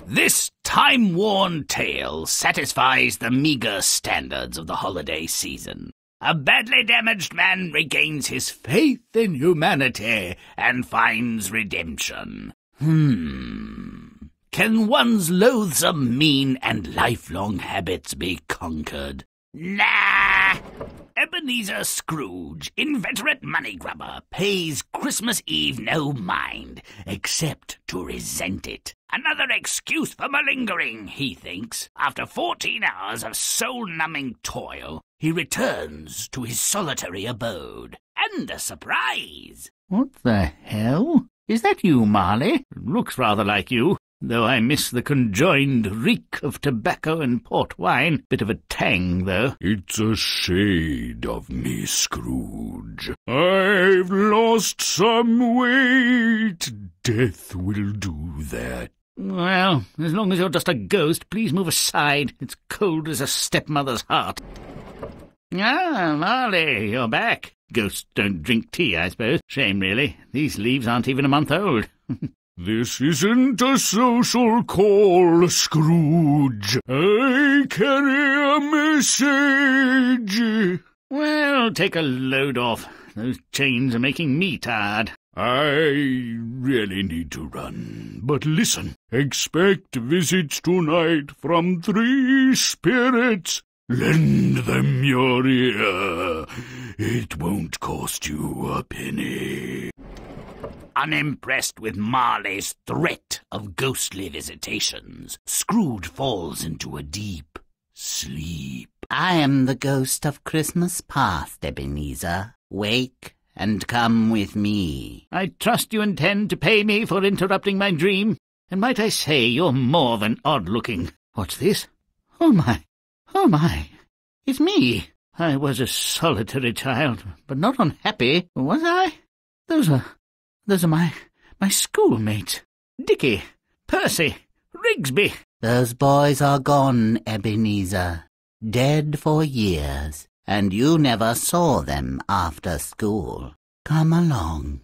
This time-worn tale satisfies the meagre standards of the holiday season. A badly damaged man regains his faith in humanity and finds redemption. Can one's loathsome, mean, and lifelong habits be conquered? Nah! Ebenezer Scrooge, inveterate money grubber, pays Christmas Eve no mind, except to resent it. Another excuse for malingering, he thinks. After 14 hours of soul-numbing toil, he returns to his solitary abode. And a surprise! What the hell? Is that you, Marley? Looks rather like you, though I miss the conjoined reek of tobacco and port wine. Bit of a tang, though. It's a shade of me, Scrooge. I've lost some weight. Death will do that. Well, as long as you're just a ghost, please move aside. It's cold as a stepmother's heart. Ah, Marley, you're back. Ghosts don't drink tea, I suppose. Shame, really. These leaves aren't even a month old. This isn't a social call, Scrooge. I carry a message. Well, take a load off. Those chains are making me tired. I really need to run, but listen. Expect visits tonight from 3 spirits. Lend them your ear. It won't cost you a penny. Unimpressed with Marley's threat of ghostly visitations, Scrooge falls into a deep sleep. I am the ghost of Christmas past, Ebenezer. Wake and come with me. I trust you intend to pay me for interrupting my dream. And might I say, you're more than odd-looking. What's this? Oh, my. It's me. I was a solitary child, but not unhappy, was I? Those are my schoolmates. Dickie, Percy, Rigsby. Those boys are gone, Ebenezer. Dead for years. And you never saw them after school. Come along.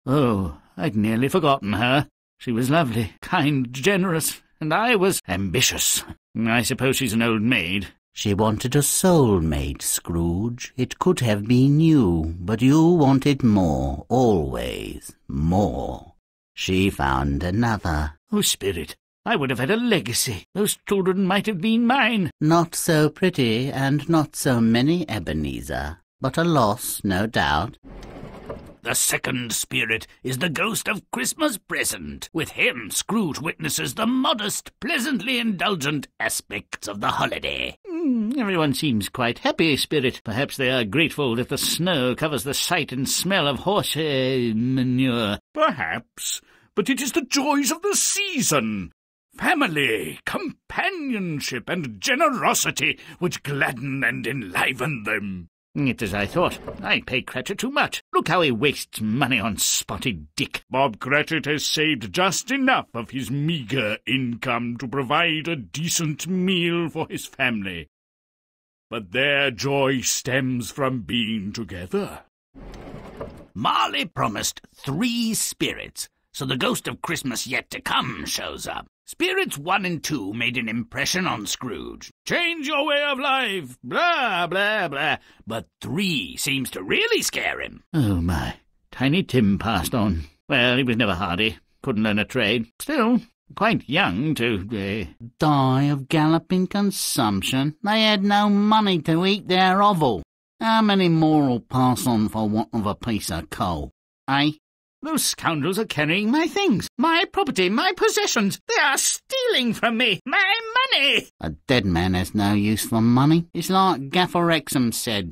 Oh, I'd nearly forgotten her. She was lovely, kind, generous, and I was ambitious. I suppose she's an old maid. She wanted a soulmate, Scrooge. It could have been you, but you wanted more, always, more. She found another. Oh, Spirit, I would have had a legacy. Those children might have been mine. Not so pretty and not so many, Ebenezer, but a loss, no doubt. The second spirit is the ghost of Christmas present. With him, Scrooge witnesses the modest, pleasantly indulgent aspects of the holiday. Everyone seems quite happy, Spirit. Perhaps they are grateful that the snow covers the sight and smell of horse manure. Perhaps, but it is the joys of the season. Family, companionship, and generosity which gladden and enliven them. It's as I thought. I pay Cratchit too much. Look how he wastes money on Spotted Dick. Bob Cratchit has saved just enough of his meagre income to provide a decent meal for his family. But their joy stems from being together. Marley promised 3 spirits, so the ghost of Christmas yet to come shows up. Spirits 1 and 2 made an impression on Scrooge. Change your way of life, blah, blah, blah. But 3 seems to really scare him. Oh, my. Tiny Tim passed on. Well, he was never hardy. Couldn't learn a trade. Still, quite young to, Die of galloping consumption. They had no money to eat their oval. How many more will pass on for want of a piece of coal? Eh? Those scoundrels are carrying my things, my property, my possessions. They are stealing from me, my money. A dead man has no use for money. It's like Gaffer Exham said.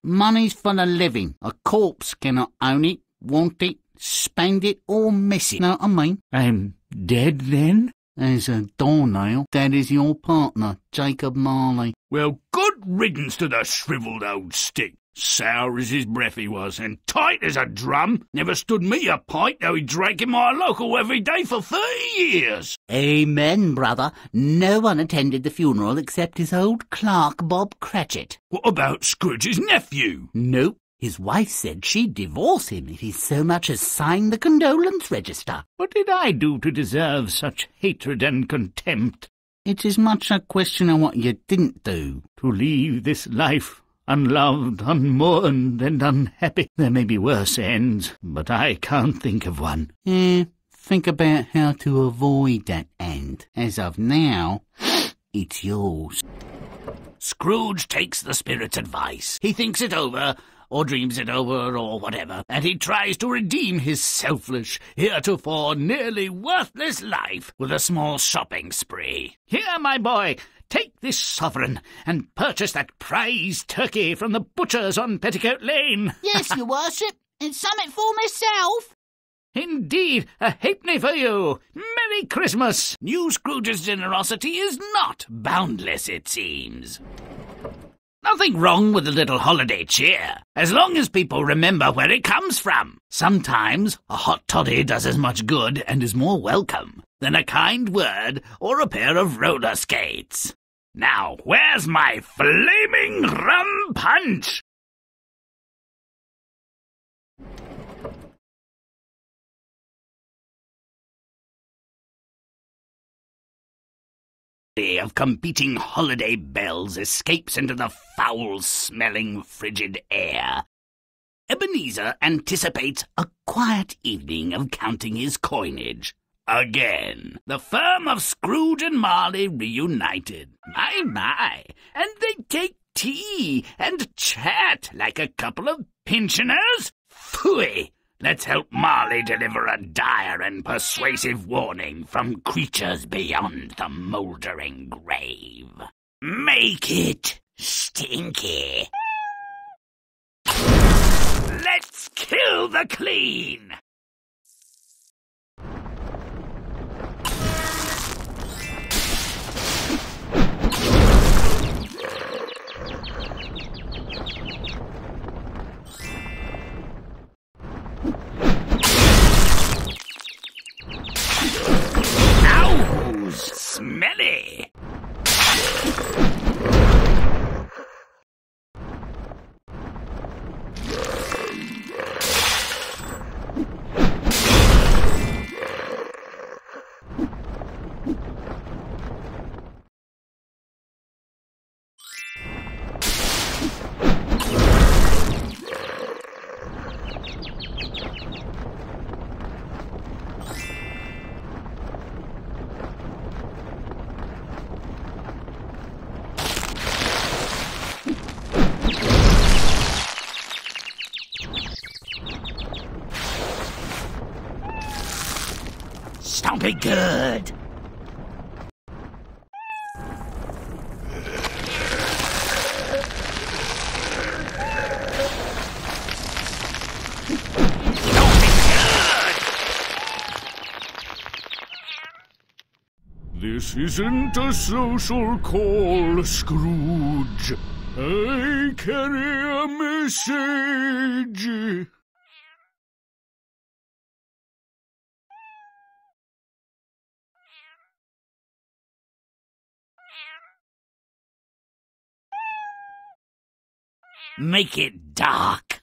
Money's for the living. A corpse cannot own it, want it, spend it, or miss it. Know what I mean? I'm dead, then? There's a doornail. That is your partner, Jacob Marley. Well, good riddance to the shrivelled old stick. Sour as his breath he was, and tight as a drum. Never stood me a pint, though he drank in my local every day for 30 years. Amen, brother. No one attended the funeral except his old clerk, Bob Cratchit. What about Scrooge's nephew? Nope. His wife said she'd divorce him if he so much as signed the condolence register. What did I do to deserve such hatred and contempt? It's as much a question of what you didn't do. To leave this life unloved, unmourned, and unhappy. There may be worse ends, but I can't think of one. Think about how to avoid that end. As of now, it's yours. Scrooge takes the spirit's advice. He thinks it over, or dreams it over, or whatever, and he tries to redeem his selfish, heretofore nearly worthless life with a small shopping spree. Here, my boy, take this sovereign and purchase that prize turkey from the butcher's on Petticoat Lane. Yes, your worship, and something for myself. Indeed, a halfpenny for you. Merry Christmas. New Scrooge's generosity is not boundless, it seems. Nothing wrong with a little holiday cheer, as long as people remember where it comes from. Sometimes a hot toddy does as much good and is more welcome than a kind word or a pair of roller skates. Now, where's my flaming rum punch? Of competing holiday bells escapes into the foul-smelling, frigid air. Ebenezer anticipates a quiet evening of counting his coinage. Again, the firm of Scrooge and Marley reunited. My, and they take tea and chat like a couple of pensioners? Phooey! Let's help Marley deliver a dire and persuasive warning from creatures beyond the mouldering grave. Make it stinky. Let's kill the clean. Smelly! Don't be good. This isn't a social call, Scrooge. I carry a message. Make it dark.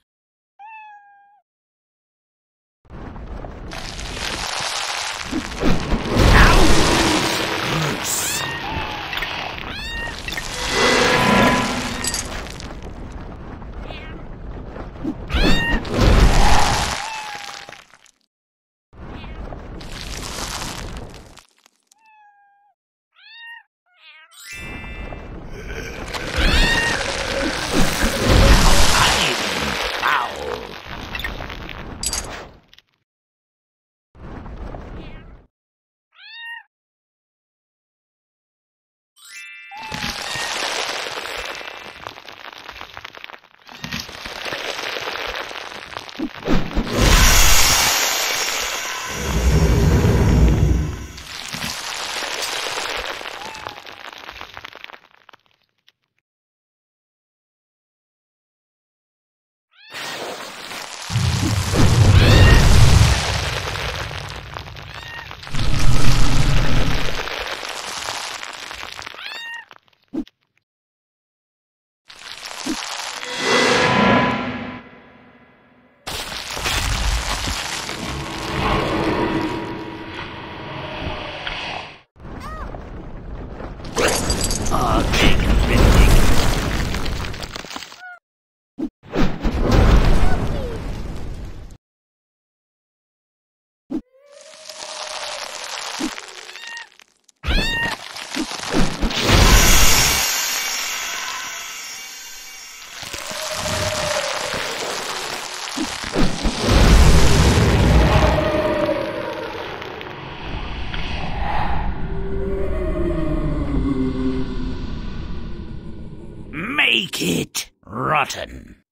rotten.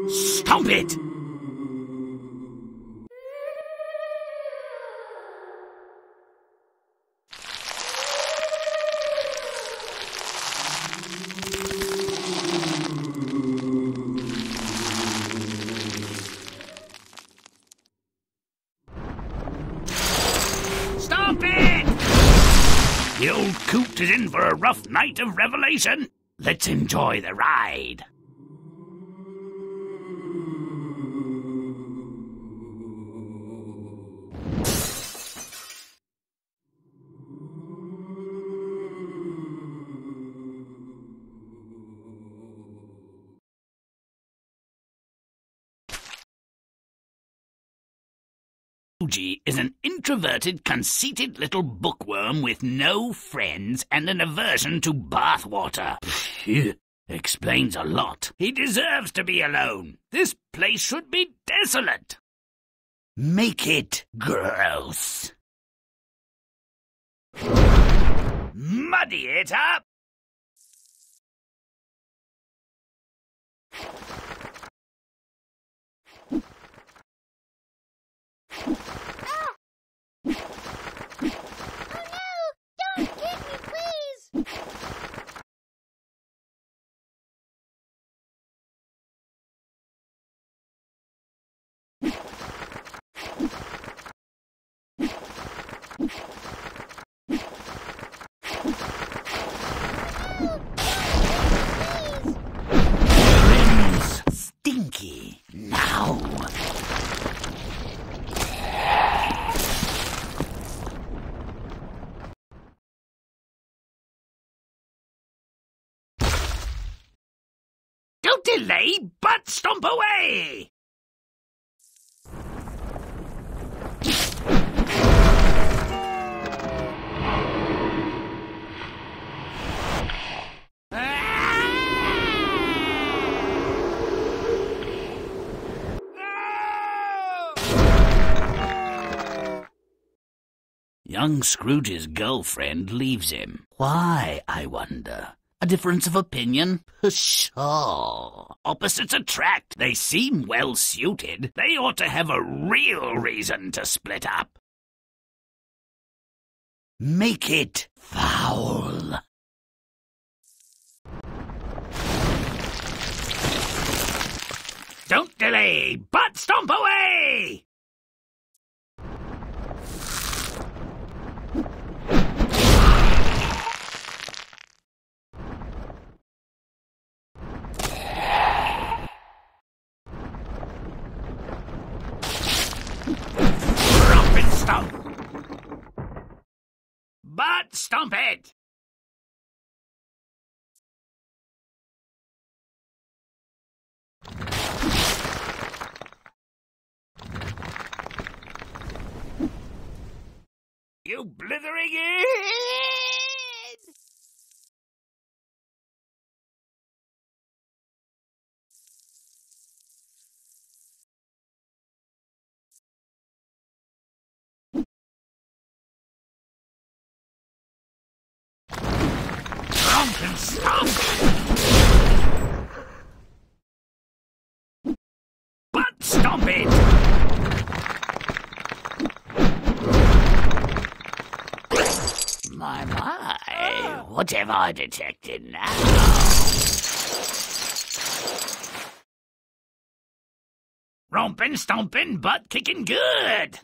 Stomp it! Stomp it! The old coot is in for a rough night of revelation. Let's enjoy the ride. Mcgee is an introverted, conceited little bookworm with no friends and an aversion to bathwater. Explains a lot. He deserves to be alone. This place should be desolate. Make it gross. Muddy it up. Grimm's stinky now. Don't delay, but stomp away! Young Scrooge's girlfriend leaves him. Why, I wonder? A difference of opinion? Pshaw! Opposites attract. They seem well suited. They ought to have a real reason to split up. Make it foul. Don't delay, but stomp away! But stomp it! You blithering it! And stop! But stop it! My, what have I detected now? Rompin', stompin', butt kicking good!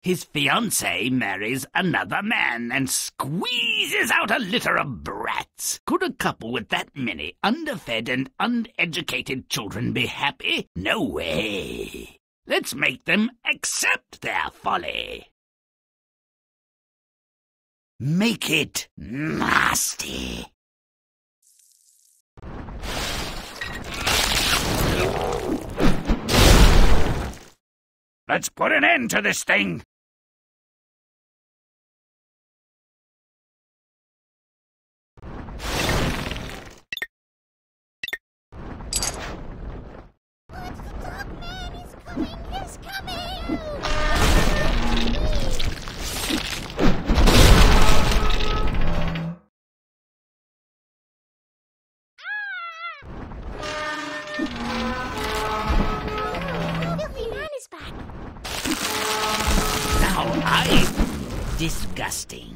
His fiancée marries another man and squeezes out a litter of brats. Could a couple with that many underfed and uneducated children be happy? No way. Let's make them accept their folly. Make it nasty. Let's put an end to this thing. Disgusting.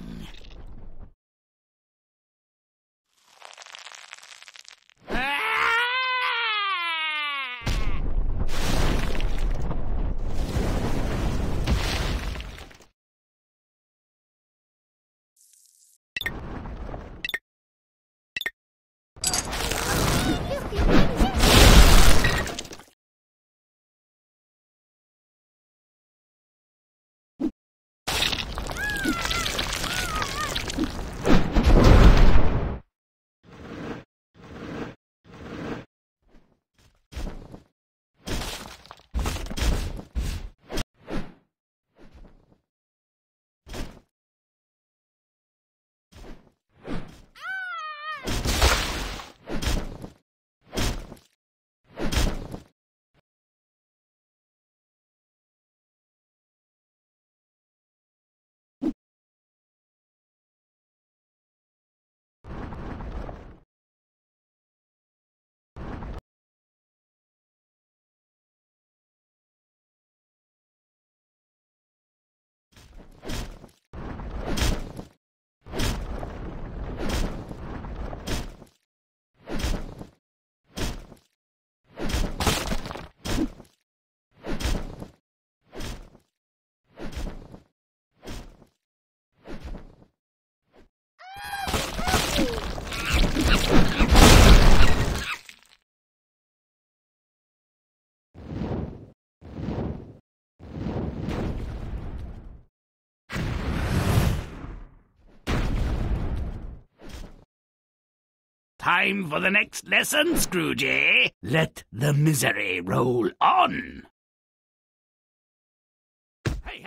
Time for the next lesson, Scroogey. Let the misery roll on. Hey,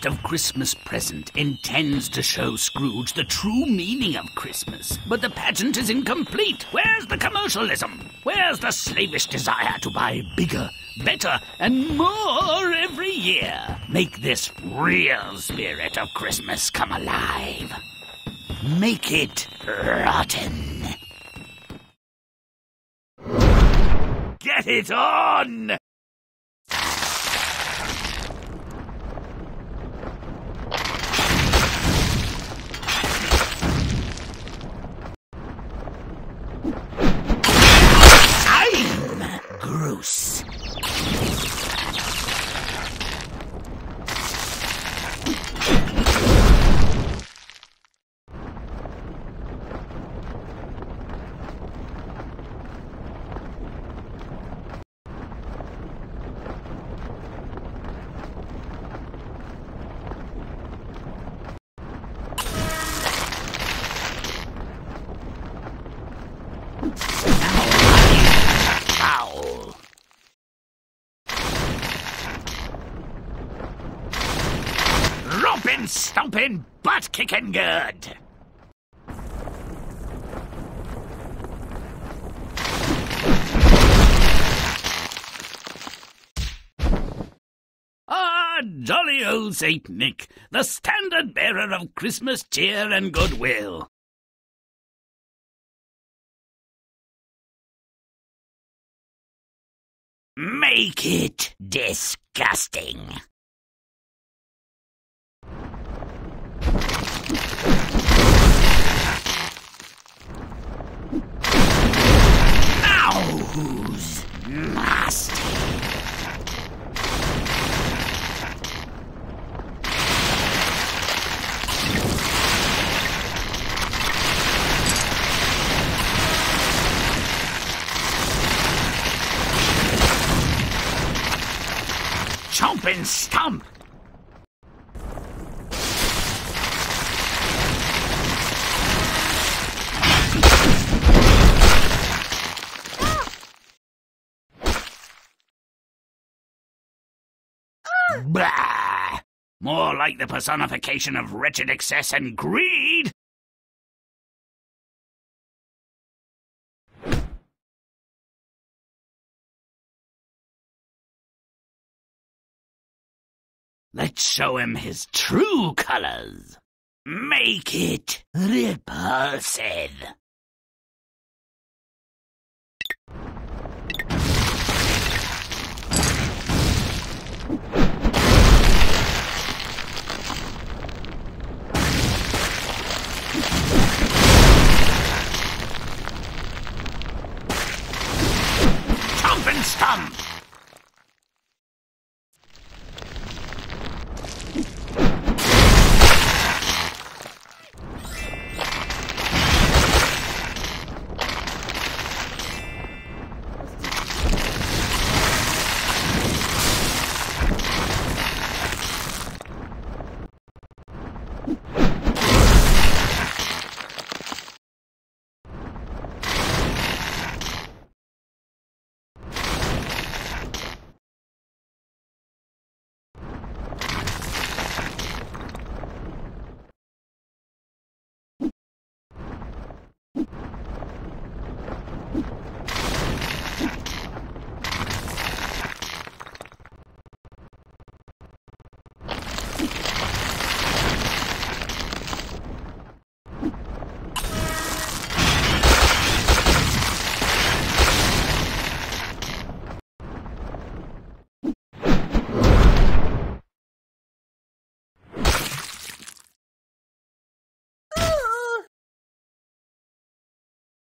of Christmas present intends to show Scrooge the true meaning of Christmas, but the pageant is incomplete. Where's the commercialism? Where's the slavish desire to buy bigger, better, and more every year? Make this real spirit of Christmas come alive. Make it rotten. Get it on! Gross. Stomping, butt-kicking good. Ah, jolly old Saint Nick, the standard-bearer of Christmas cheer and goodwill. Make it disgusting. Who's nasty? Chomp and stomp. More like the personification of wretched excess and greed. Let's show him his true colors. Make it repulsive. Chomp and stomp.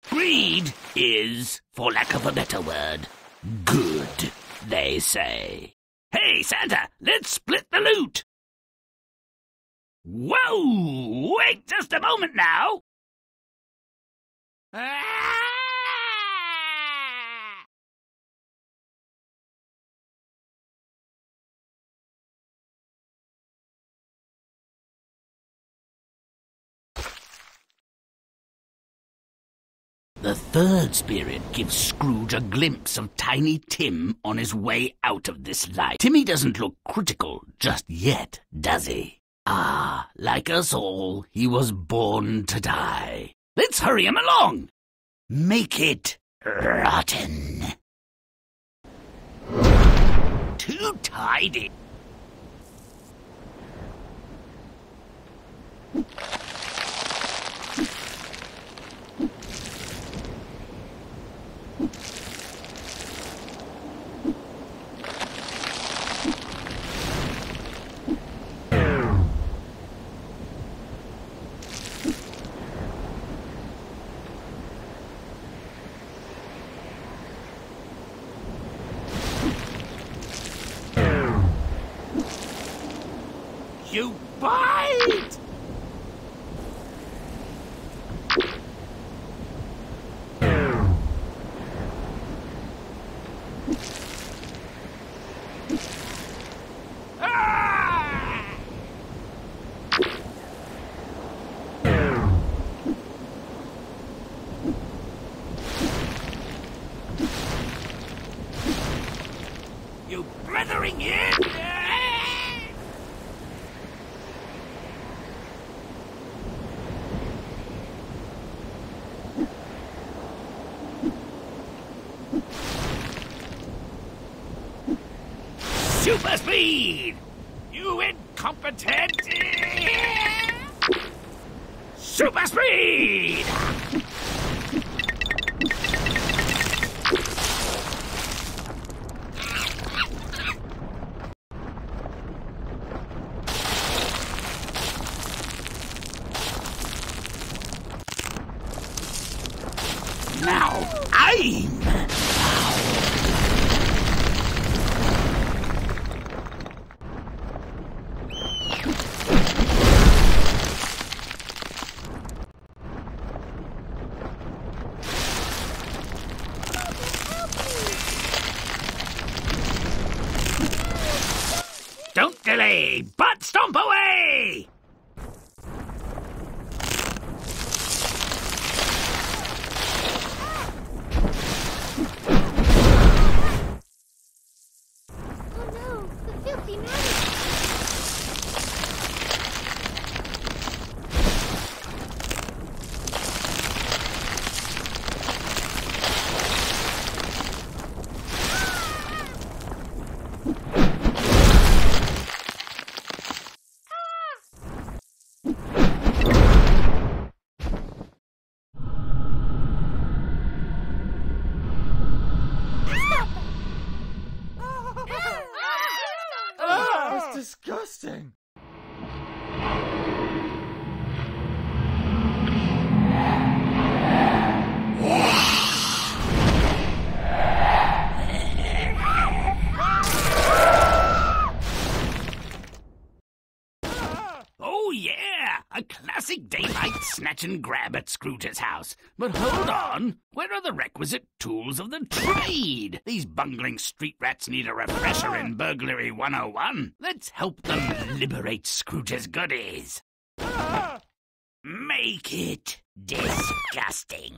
Greed is, for lack of a better word, good, they say. Hey, Santa, let's split the loot! Whoa! Wait just a moment now! The third spirit gives Scrooge a glimpse of Tiny Tim on his way out of this life. Timmy doesn't look critical just yet, does he? Ah, like us all, he was born to die. Let's hurry him along. Make it rotten. Too tidy. You bite! Ah! You blithering in! Super speed! You incompetent! Super speed! Now, aim! Don't delay, but stomp away! Oh no, the filthy magic! disgusting! Oh, yeah! A classic daylight snatch and grab at Scrooge's house. But hold on! Where are the requisite tools of the trade? These bungling street rats need a refresher in Burglary 101. Let's help them liberate Scrooge's goodies. Make it disgusting.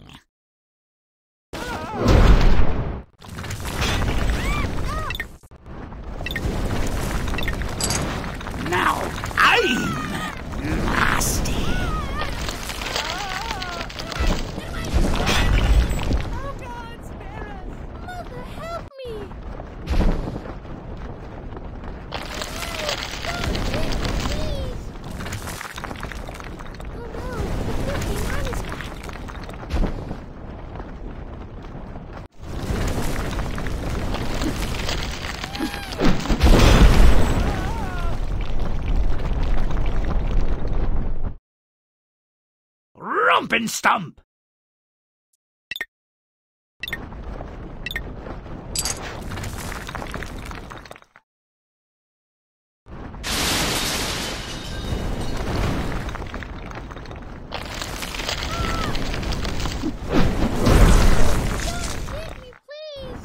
Now I'm nasty. Oh God, spare us! Mother, help me! Please! Oh no, the filthy man is back. Romp and stomp! Hit me, please!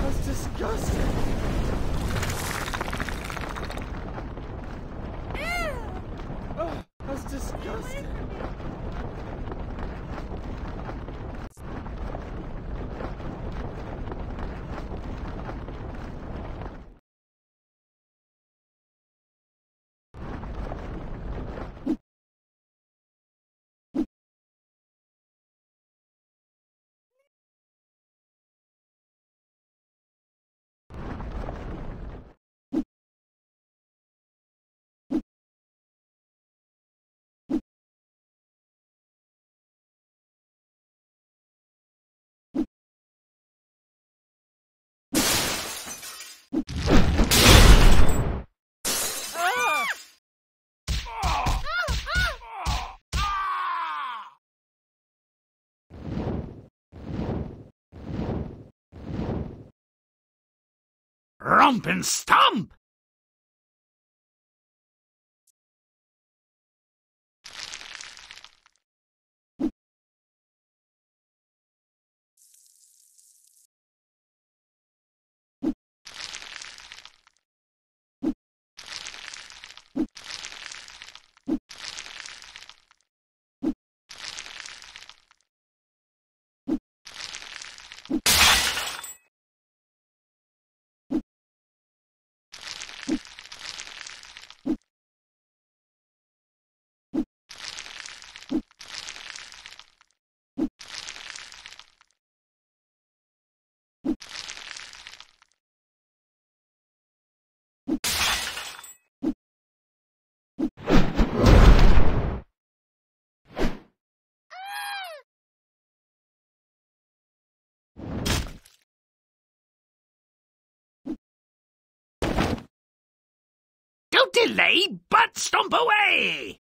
That's disgusting! Oh, that's disgusting! Romp and stomp! Don't delay, but stomp away!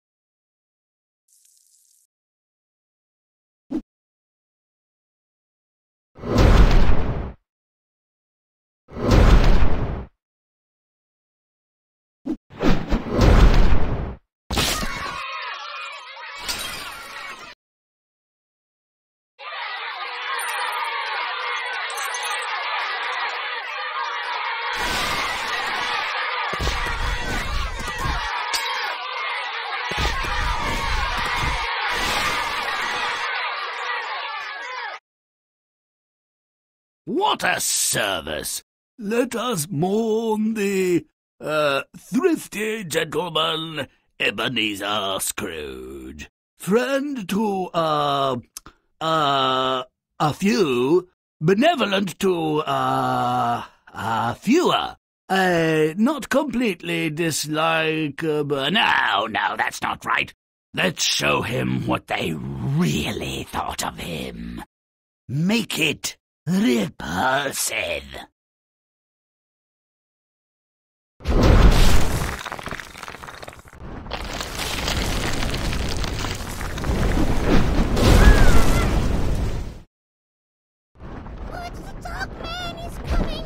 What a service! Let us mourn the, thrifty gentleman, Ebenezer Scrooge. Friend to, a few, benevolent to, fewer. Not completely dislike, no, that's not right. Let's show him what they really thought of him. Make it repulsive. Watch the dog man, he's coming!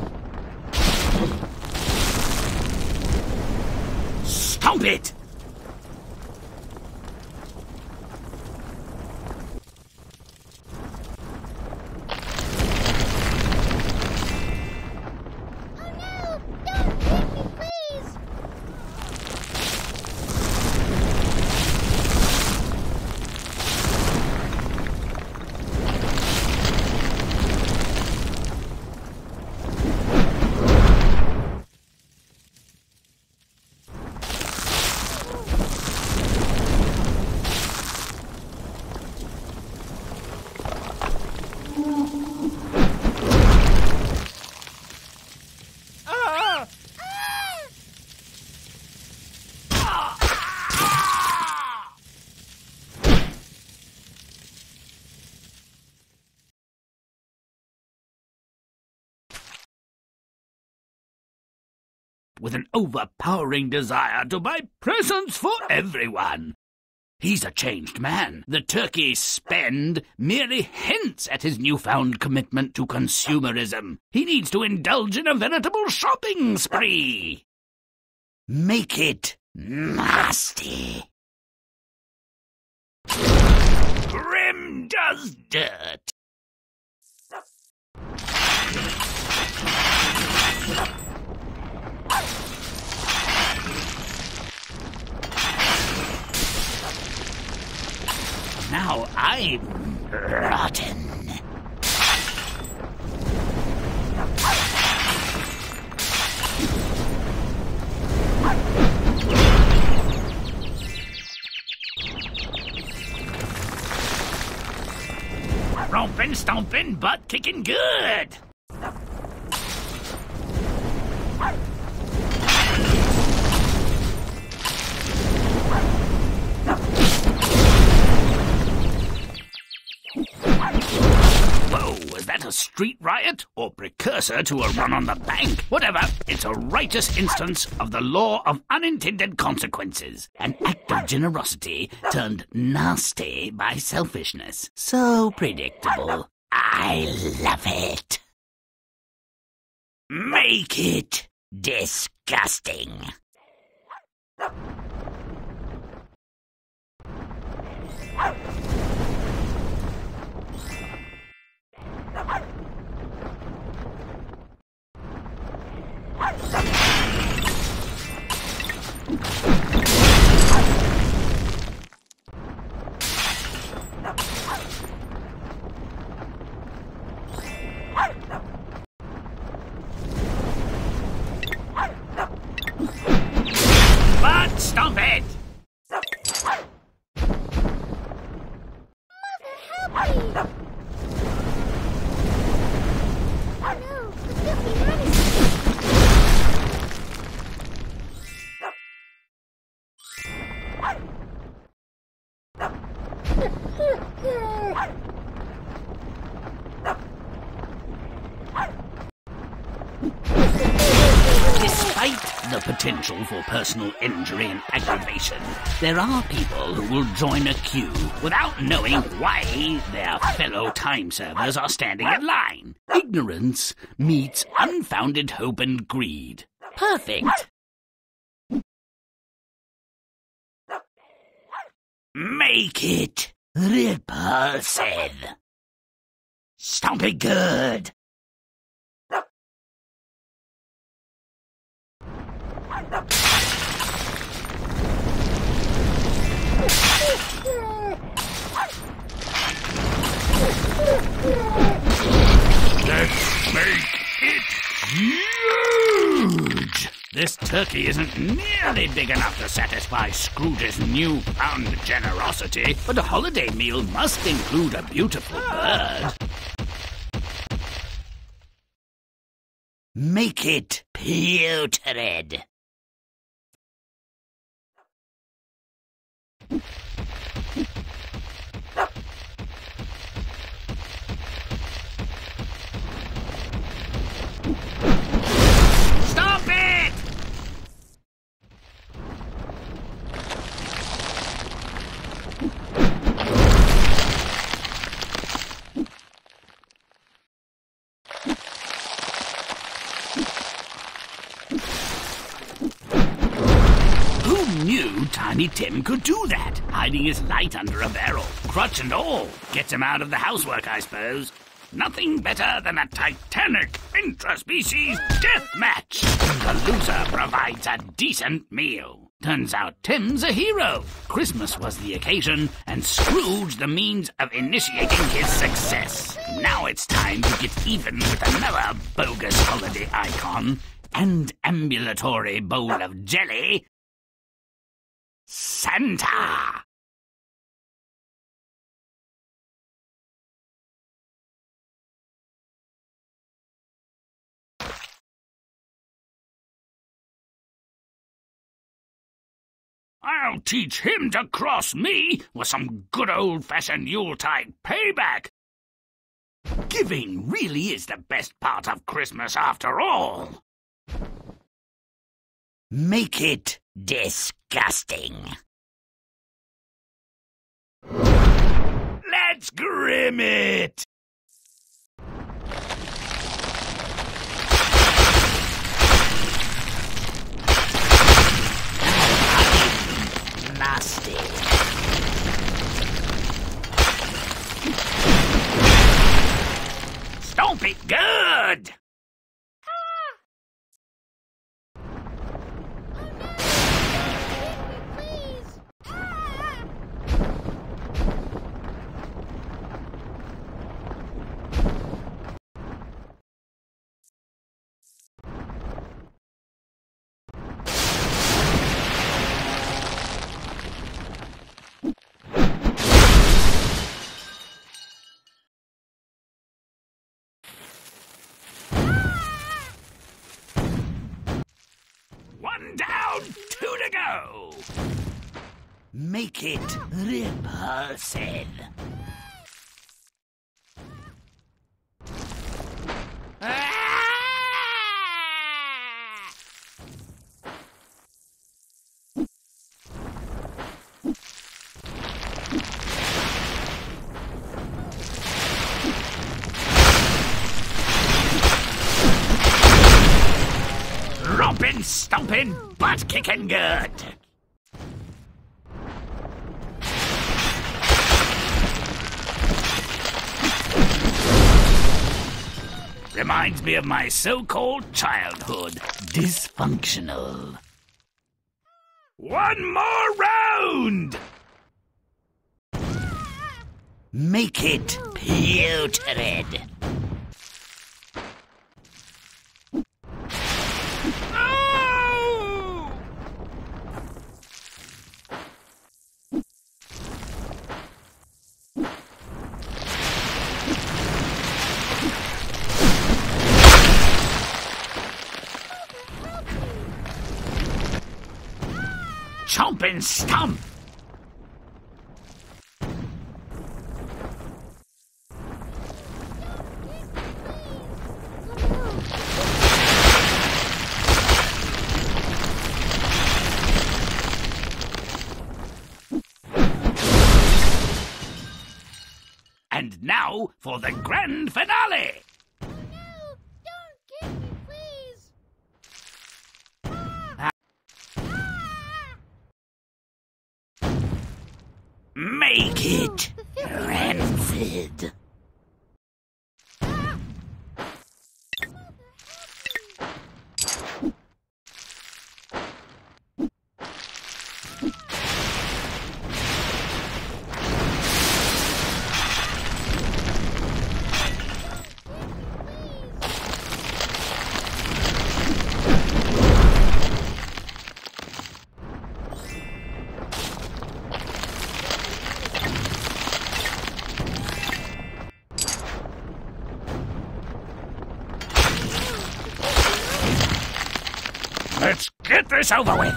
Stomp it! Oh no! Don't hit me, please! Ah! With an overpowering desire to buy presents for everyone. He's a changed man. The turkey Spend merely hints at his newfound commitment to consumerism. He needs to indulge in a veritable shopping spree. Make it nasty. Grimm does dirt. Now I'm rotten. Rompin', stompin', butt kicking good. Whoa, was that a street riot or precursor to a run on the bank? Whatever, it's a righteous instance of the law of unintended consequences. An act of generosity turned nasty by selfishness. So predictable. I love it. Make it disgusting. But stomp it! Mother, help me! Oh no, the filthy man is... Despite the potential for personal injury and aggravation, there are people who will join a queue without knowing why their fellow time servers are standing in line. Ignorance meets unfounded hope and greed. Perfect. Make it repulsive. Stomp it good. Let's make it huge! This turkey isn't nearly big enough to satisfy Scrooge's newfound generosity, but a holiday meal must include a beautiful bird. Make it putrid. knew Tiny Tim could do that, hiding his light under a barrel, crutch and all. Gets him out of the housework, I suppose. Nothing better than a titanic intraspecies death match. The loser provides a decent meal. Turns out Tim's a hero. Christmas was the occasion, and Scrooge the means of initiating his success. Now it's time to get even with another bogus holiday icon and ambulatory bowl of jelly, Santa. I'll teach him to cross me with some good old-fashioned Yuletide payback. Giving really is the best part of Christmas after all. Make it disgusting. Let's Grimm it! Nasty. Stomp it good! Please! One down, two to go. Make it repulsive. Rompin', stompin', butt-kicking good. Reminds me of my so-called childhood. Dysfunctional. One more round! Make it putrid. Chomp and stomp! And now for the grand finale! No! Don't get me, please! Make it rancid. Let's get this over with.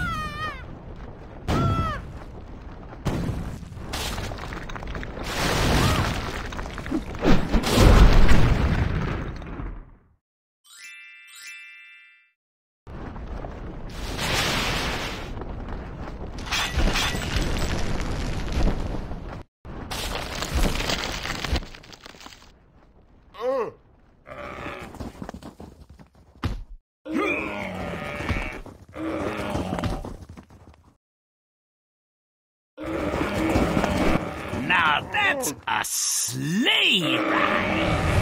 That's a sleigh ride!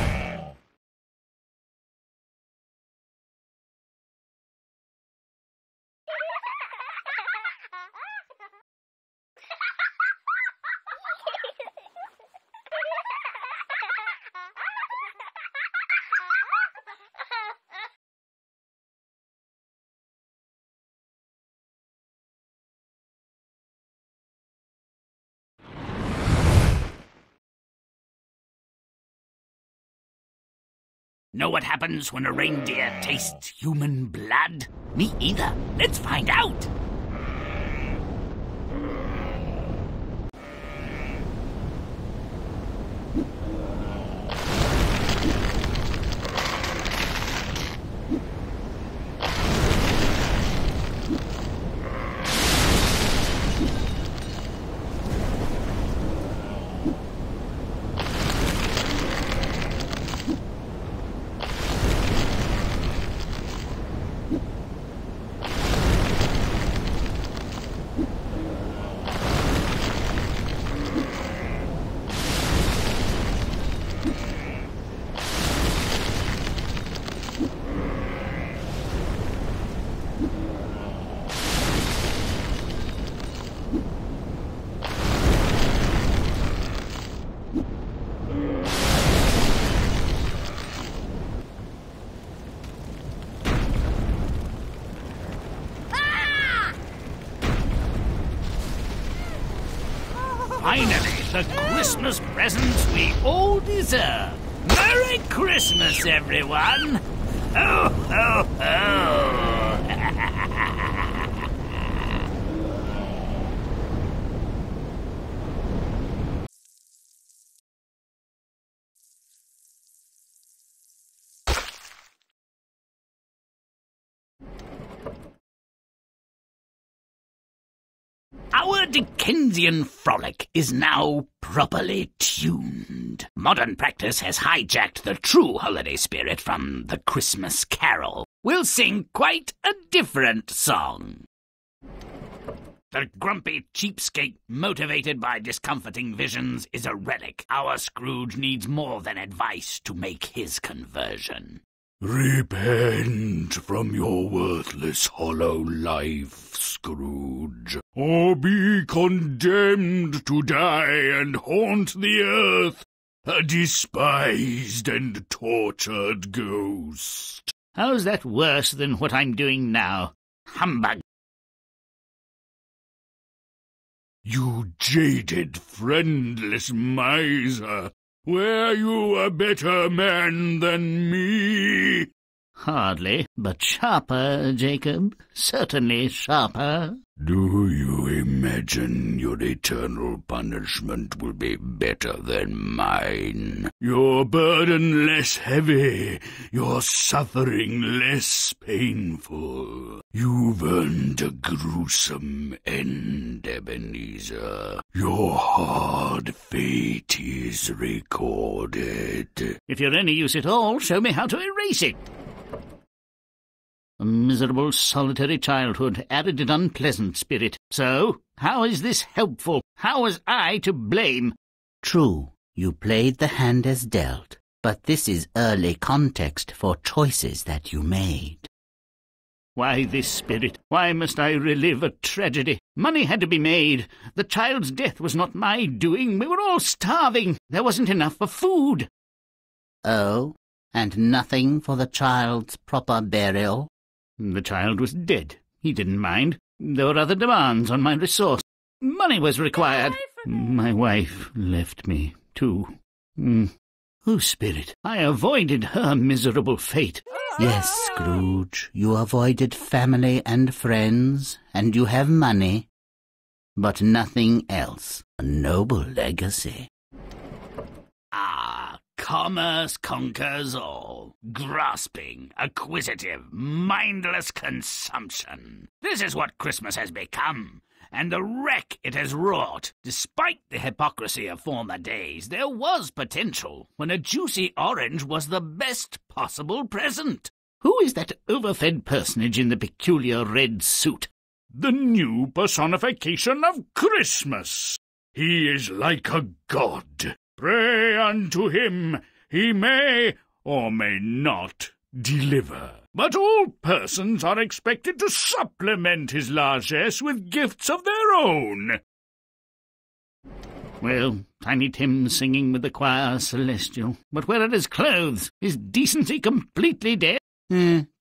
Know what happens when a reindeer tastes human blood? Me either. Let's find out. Finally, the Christmas presents we all deserve. Merry Christmas, everyone! Ho, ho, ho! Our Dickensian frolic is now properly tuned. Modern practice has hijacked the true holiday spirit from the Christmas Carol. We'll sing quite a different song. The grumpy cheapskate, motivated by discomforting visions, is a relic. Our Scrooge needs more than advice to make his conversion. Repent from your worthless hollow life, Scrooge, or be condemned to die and haunt the earth, a despised and tortured ghost. How's that worse than what I'm doing now? Humbug! You jaded, friendless miser! Were you a better man than me? Hardly, but sharper, Jacob. Certainly sharper. Do you imagine your eternal punishment will be better than mine? Your burden less heavy, your suffering less painful. You've earned a gruesome end, Ebenezer. Your hard fate is recorded. If you're any use at all, show me how to erase it. A miserable, solitary childhood, arid and unpleasant spirit. So, how is this helpful? How was I to blame? True, you played the hand as dealt, but this is early context for choices that you made. Why this spirit? Why must I relive a tragedy? Money had to be made. The child's death was not my doing. We were all starving. There wasn't enough for food. Oh, and nothing for the child's proper burial? The child was dead. He didn't mind. There were other demands on my resource. Money was required. My wife left me, too. Oh, spirit, I avoided her miserable fate. Yes, Scrooge, you avoided family and friends, and you have money, but nothing else. A noble legacy. Ah, commerce conquers all. Grasping, acquisitive, mindless consumption. This is what Christmas has become, and the wreck it has wrought. Despite the hypocrisy of former days, there was potential when a juicy orange was the best possible present. Who is that overfed personage in the peculiar red suit? The new personification of Christmas. He is like a god. Pray unto him. He may or may not deliver. But all persons are expected to supplement his largesse with gifts of their own. Well, Tiny Tim's singing with the choir celestial. But where are his clothes? Is decency completely dead?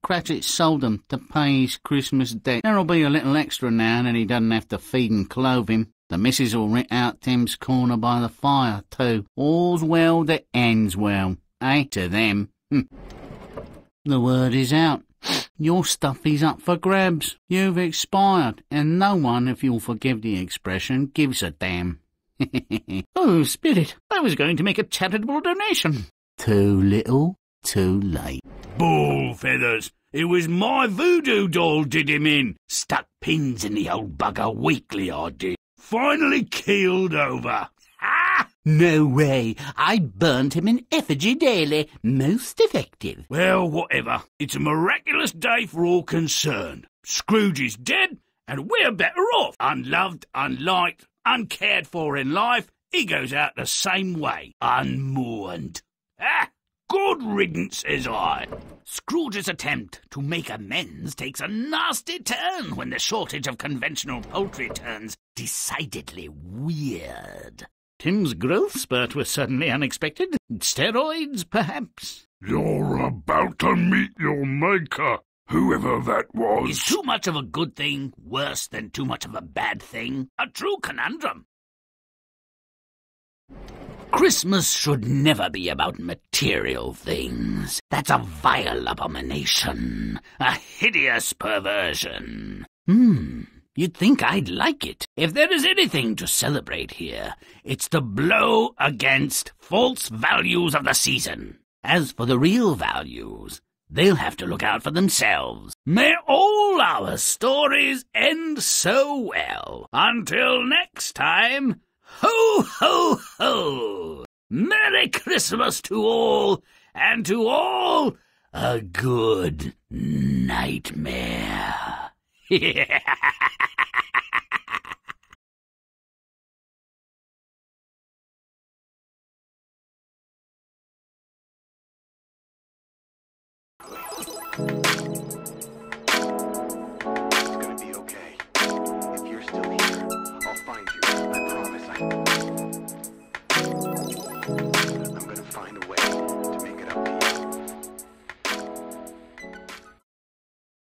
Cratchit sold them to pay his Christmas debt. There'll be a little extra now, and then he doesn't have to feed and clothe him. The missus will rent out Tim's corner by the fire, too. All's well that ends well, to them. The word is out. Your stuff is up for grabs. You've expired, and no one, if you'll forgive the expression, gives a damn. Oh, Spirit, I was going to make a charitable donation. Too little, too late. Bull feathers! It was my voodoo doll did him in. Stuck pins in the old bugger weekly, I did. Finally keeled over. Ha! No way. I burnt him in effigy daily. Most effective. Well, whatever. It's a miraculous day for all concerned. Scrooge is dead, and we're better off. Unloved, unliked, uncared for in life, he goes out the same way. Unmourned. Ah! Good riddance, says I. Scrooge's attempt to make amends takes a nasty turn when the shortage of conventional poultry turns decidedly weird. Tim's growth spurt was suddenly unexpected. Steroids, perhaps? You're about to meet your maker, whoever that was. Is too much of a good thing worse than too much of a bad thing? A true conundrum. Christmas should never be about material things. That's a vile abomination, a hideous perversion. You'd think I'd like it. If there is anything to celebrate here, it's the blow against false values of the season. As for the real values, they'll have to look out for themselves. May all our stories end so well. Until next time, ho, ho, ho! Merry Christmas to all, and to all a good nightmare.